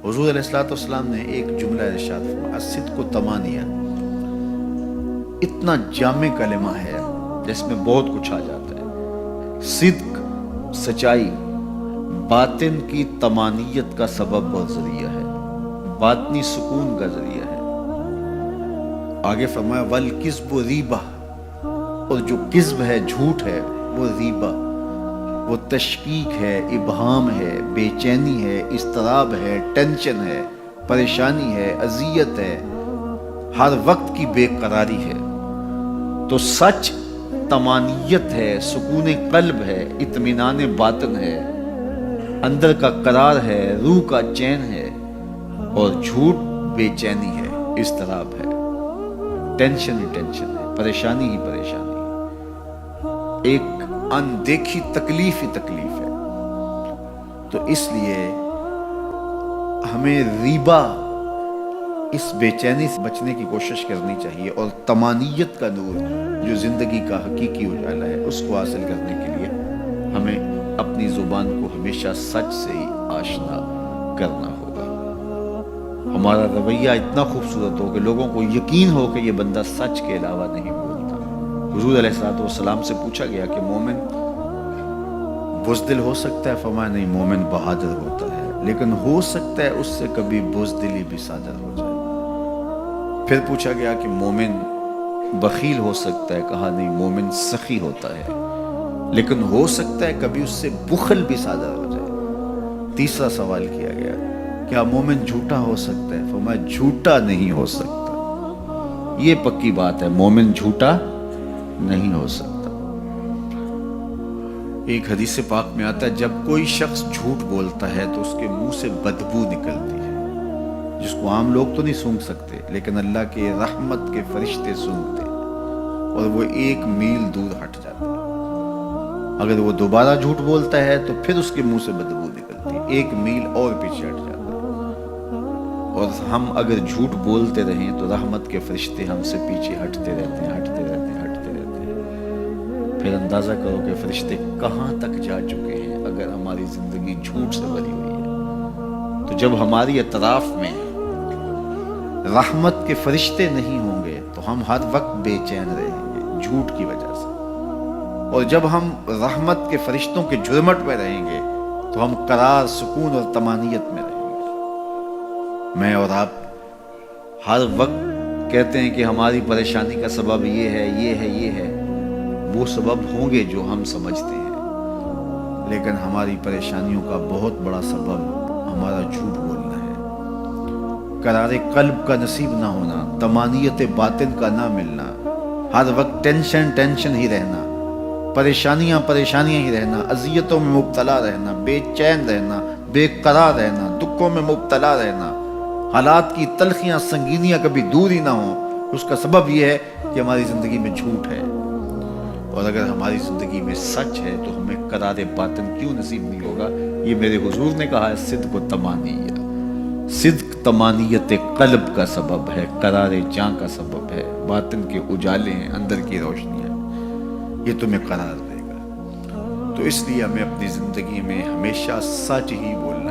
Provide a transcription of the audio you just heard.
حضور علیہ الصلوۃ والسلام نے ایک جملہ ارشاد فرمایا، الصدق تمانیہ، اتنا جامع کلمہ ہے جس میں بہت کچھ آ جاتا ہے۔ صدق، سچائی، باطن کی طمانیت کا سبب اور ذریعہ ہے، باطنی سکون کا ذریعہ ہے۔ آگے فرمایا والکذب ریبہ، اور جو کذب ہے، جھوٹ ہے، وہ ریبہ، وہ تشکیک ہے، ابہام ہے، بے چینی ہے، اضطراب ہے، ٹینشن ہے، پریشانی ہے، اذیت ہے، ہر وقت کی بے قراری ہے۔ تو سچ طمانیت ہے، سکون قلب ہے، اطمینان باطن ہے، اندر کا قرار ہے، روح کا چین ہے، اور جھوٹ بے چینی ہے، اضطراب ہے، ٹینشن ہی ٹینشن ہے، پریشانی ہی پریشانی ہے، ایک اندیکھی تکلیف ہی تکلیف ہے۔ تو اس لیے ہمیں ریبہ، اس بے چینی سے بچنے کی کوشش کرنی چاہیے، اور طمانیت کا نور جو زندگی کا حقیقی اجالا ہے اس کو حاصل کرنے کے لیے ہمیں اپنی زبان کو ہمیشہ سچ سے ہی آشنا کرنا ہوگا۔ ہمارا رویہ اتنا خوبصورت ہو کہ لوگوں کو یقین ہو کہ یہ بندہ سچ کے علاوہ نہیں بولتا۔ حضور علیہ الصلوۃ والسلام سے پوچھا گیا کہ مومن بزدل ہو سکتا ہے؟ فرمایا نہیں، مومن بہادر ہوتا ہے، لیکن ہو سکتا ہے اس سے کبھی بزدلی بھی صادر ہو جائے۔ پھر پوچھا گیا کہ مومن بخیل ہو سکتا ہے؟ کہا نہیں، مومن سخی ہوتا ہے، لیکن ہو سکتا ہے کبھی اس سے بخل بھی صادر ہو جائے۔ تیسرا سوال کیا گیا، کیا مومن جھوٹا ہو سکتا ہے؟ فرمایا جھوٹا نہیں ہو سکتا، یہ پکی بات ہے، مومن جھوٹا نہیں ہو سکتا۔ ایک حدیث پاک میں آتا ہے جب کوئی شخص جھوٹ بولتا ہے تو اس کے منہ سے بدبو نکلتی ہے، جس کو عام لوگ تو نہیں سونگھ سکتے، لیکن اللہ کے رحمت کے فرشتے سونگھتے، اور وہ 1 میل دور ہٹ جاتے ہیں۔ اگر وہ دوبارہ جھوٹ بولتا ہے تو پھر اس کے منہ سے بدبو نکلتی ہے، 1 میل اور پیچھے ہٹ جاتا ہے۔ اور ہم اگر جھوٹ بولتے رہیں تو رحمت کے فرشتے ہم سے پیچھے ہٹتے رہتے ہیں، ہٹتے رہتے ہیں، ہٹتے رہتے ہیں۔ پھر اندازہ کرو کہ فرشتے کہاں تک جا چکے ہیں اگر ہماری زندگی جھوٹ سے بھری ہوئی ہے۔ تو جب ہماری اطراف میں رحمت کے فرشتے نہیں ہوں گے تو ہم ہر وقت بے چین رہیں گے جھوٹ کی وجہ سے، اور جب ہم رحمت کے فرشتوں کے جھرمٹ میں رہیں گے تو ہم قرار، سکون اور طمانیت میں رہیں گے۔ میں اور آپ ہر وقت کہتے ہیں کہ ہماری پریشانی کا سبب یہ ہے، یہ ہے، یہ ہے، وہ سبب ہوں گے جو ہم سمجھتے ہیں، لیکن ہماری پریشانیوں کا بہت بڑا سبب ہمارا جھوٹ بولنا ہے، قرار قلب کا نصیب نہ ہونا، طمانیت باطن کا نہ ملنا، ہر وقت ٹینشن ہی رہنا، پریشانیاں ہی رہنا، اذیتوں میں مبتلا رہنا، بے چین رہنا، بے قرار رہنا، دکھوں میں مبتلا رہنا، حالات کی تلخیاں، سنگینیاں کبھی دور ہی نہ ہوں۔ اس کا سبب یہ ہے کہ ہماری زندگی میں جھوٹ ہے، اور اگر ہماری زندگی میں سچ ہے تو ہمیں قرار باطن کیوں نصیب نہیں ہوگا؟ یہ میرے حضور نے کہا ہے، صدق و طمانیہ، صدق طمانیت قلب کا سبب ہے، قرار جاں کا سبب ہے، باطن کے اجالے ہیں، اندر کی روشنی ہے، یہ تمہیں قرار دے گا۔ تو اس لیے ہمیں اپنی زندگی میں ہمیشہ سچ ہی بولنا